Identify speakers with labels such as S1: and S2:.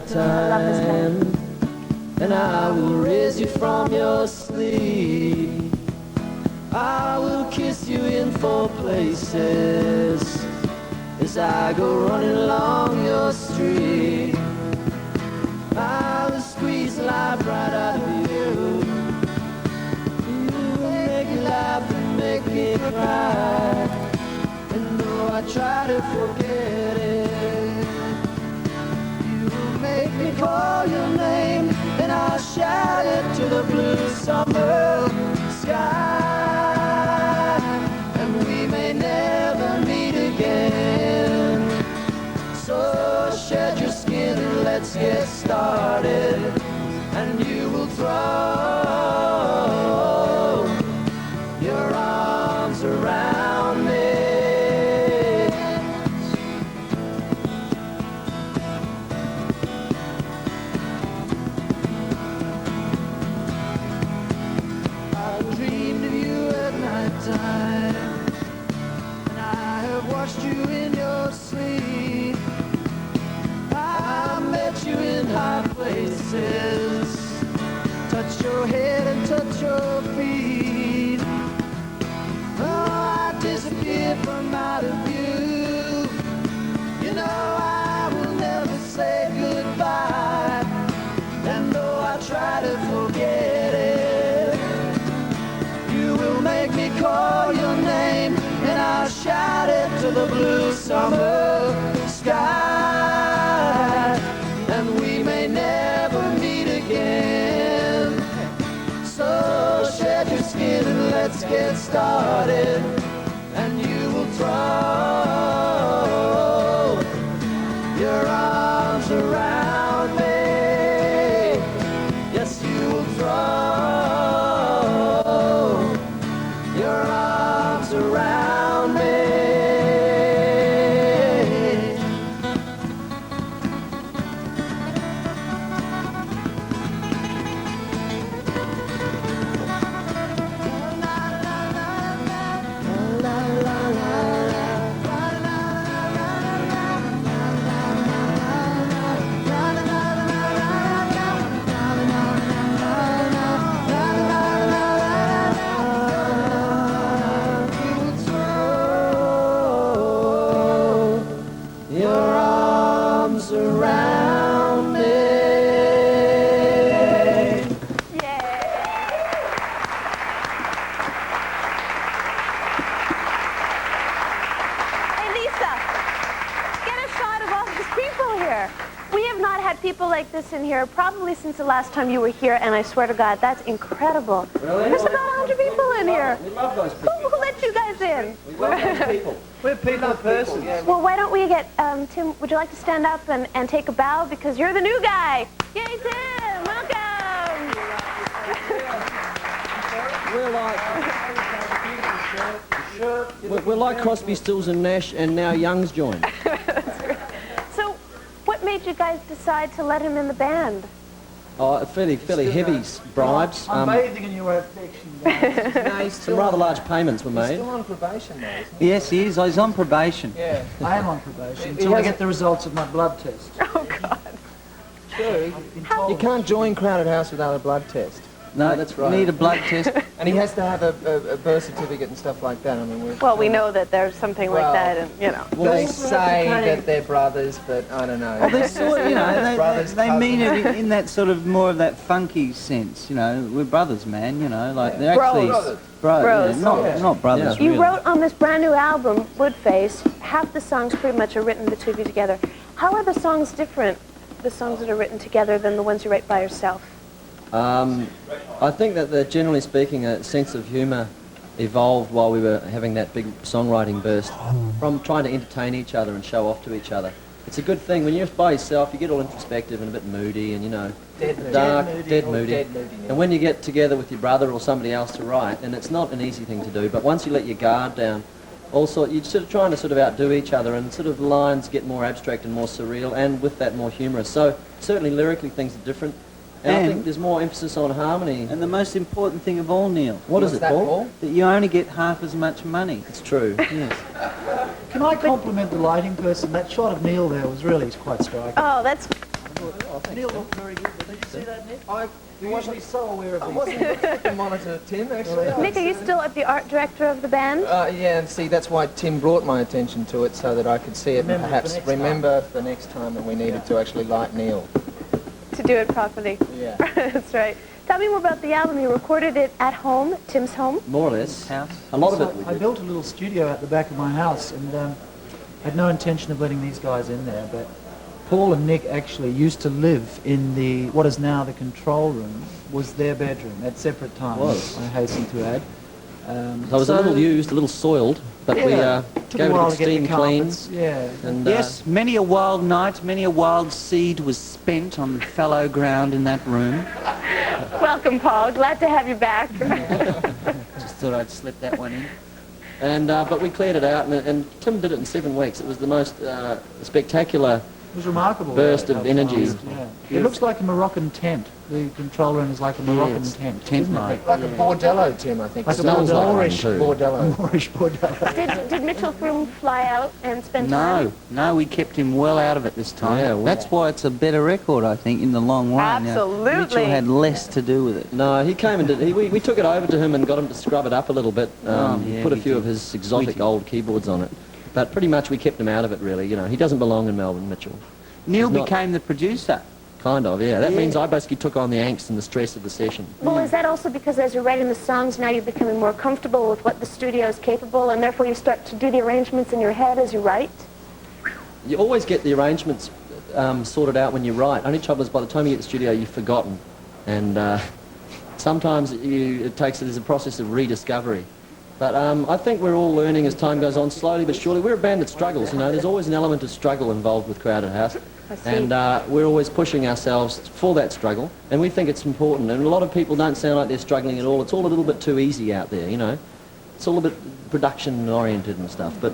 S1: time, and I will raise you from your sleep. I will kiss you in 4 places as I go running along your street. I will squeeze life right out of you. You will make me laugh and make me cry. And though I try to forget it, you will make me call your name, and I'll shout it to the blue summer sky. And we may never meet again, so shed your skin and let's get started. And you will throw your arms around me. I dreamed of you at night time, and I have watched you in your sleep. I met you in high places, touch your head and touch your feet. Oh, I disappeared from out of view. You know I will never say goodbye, and though I try to forget it, you will make me call your name, and I'll shout it to the blue summer sky. And we may never meet again, so shed your skin and let's get started. And you will throw your arms around me. Yes, you will throw your arms around me. Around me.
S2: Hey, Lisa, get a shot of all these people here. We have not had people like this in here probably since the last time you were here, and I swear to God, that's incredible.
S1: Really?
S2: There's about 100 people in here.
S1: We love those people.
S2: Who let you guys in?
S1: We love those people.
S3: We're people persons.
S2: Well, why don't we get, Tim, would you like to stand up and take a bow? Because you're the new guy. Yay, Tim, welcome.
S1: We're like Crosby, Stills and Nash, and now Young's joined.
S2: So, what made you guys decide to let him in the band?
S1: Oh, fairly heavy bribes.
S3: I'm bathing in your affection, guys.
S1: Some rather large payments were made.
S4: Still on probation, though, isn't
S5: Yes, he is. He's on probation.
S3: Yeah, I am on probation until I get the results of my blood test.
S2: Oh, God.
S4: he? True. You can't join Crowded House without a blood test.
S5: No,
S1: that's right.
S5: Need a blood test.
S4: And he has to have a birth certificate and stuff like that. I mean,
S2: Well, we know that there's something like that, and, you know.
S4: They say that they're brothers, but I don't know.
S5: Well, they're sort of, you know,
S4: Brothers,
S5: they mean
S4: cousins.
S5: it in that sort of more of that funky sense, you know. We're brothers, man, you know, like they're actually
S2: Bros.
S5: not brothers.
S2: You
S5: really.
S2: wrote on this brand new album, Woodface, half the songs pretty much are written the two of you together. How are the songs different, the songs that are written together, than the ones you write by yourself?
S1: I think that generally speaking, a sense of humour evolved while we were having that big songwriting burst from trying to entertain each other and show off to each other. It's a good thing. When you're by yourself, you get all introspective and a bit moody and, you know, dark, dead moody. And when you get together with your brother or somebody else to write, and it's not an easy thing to do, but once you let your guard down, also you're sort of trying to sort of outdo each other, and sort of lines get more abstract and more surreal, and with that more humorous. So certainly lyrically things are different. And I think there's more emphasis on harmony.
S5: And the most important thing of all, Neil.
S1: What is it, Paul?
S5: That you only get half as much money.
S1: It's true.
S5: Yes.
S3: Can I compliment the lighting person? That shot of Neil there was really quite striking.
S2: Oh, that's
S3: Neil looked very good. Did you see that, Nick?
S4: You're
S3: usually so aware of
S4: I
S3: these
S4: wasn't looking at the monitor, Tim, actually.
S2: Nick, are you still at the art director of the band?
S4: Yeah, and see, that's why Tim brought my attention to it, so that I could see it and
S3: Remember
S4: perhaps
S3: for next time.
S4: remember for next time that we needed to actually light Neil.
S2: To do it properly.
S4: Yeah.
S2: That's right. Tell me more about the album. You recorded it at home, Tim's home?
S5: More or less. House. A lot of it we
S3: I
S5: did.
S3: built a little studio at the back of my house and had no intention of letting these guys in there, but Paul and Nick actually used to live in the, what is now the control room, was their bedroom at separate times,
S5: Was.
S3: I hasten to add.
S6: So it was a little used, a little soiled, but we
S3: took
S6: gave
S3: a
S6: it a
S3: while
S6: good
S3: to get the
S6: steam clean.
S3: carpets, yeah.
S6: And,
S5: Yes, many a wild night, many a wild seed was spent on fallow ground in that room.
S2: Welcome, Paul. Glad to have you back.
S5: Just thought I'd slip that one in.
S6: but we cleared it out, and Tim did it in 7 weeks. It was the most spectacular.
S3: It was remarkable.
S6: Burst of
S3: how
S6: energy.
S3: fast, yeah. It looks like a Moroccan tent. The control room is like a Moroccan tent. isn't it?
S5: Tent-like.
S4: Like a bordello, Tim, I think.
S3: Like a
S6: Smells like one
S3: Moorish
S6: too.
S4: bordello.
S3: Moorish bordello.
S2: Did Mitchell Froome fly out and spend time?
S5: No, we kept him well out of it this time.
S6: Yeah,
S5: That's why it's a better record, I think, in the long run. You know,
S2: Absolutely.
S5: Mitchell had less to do with it.
S6: No, he came and we took it over to him and got him to scrub it up a little bit.
S5: Yeah,
S6: put a
S5: we
S6: few
S5: did.
S6: of his exotic
S5: We did.
S6: old keyboards on it. But pretty much we kept him out of it, really. You know, he doesn't belong in Melbourne, Mitchell.
S5: Neil
S6: He's not-
S5: became the producer.
S6: Kind of, yeah. That means I basically took on the angst and the stress of the session.
S2: Well, is that also because as you're writing the songs, now you're becoming more comfortable with what the studio is capable, and therefore you start to do the arrangements in your head as you write?
S6: You always get the arrangements sorted out when you write. Only trouble is by the time you get to the studio, you've forgotten. And sometimes there's a process of rediscovery. But I think we're all learning as time goes on, slowly but surely. We're a band that struggles, you know. There's always an element of struggle involved with Crowded House.
S2: I see.
S6: And we're always pushing ourselves for that struggle. And we think it's important. And a lot of people don't sound like they're struggling at all. It's all a little bit too easy out there, you know. It's all a bit production-oriented and stuff. But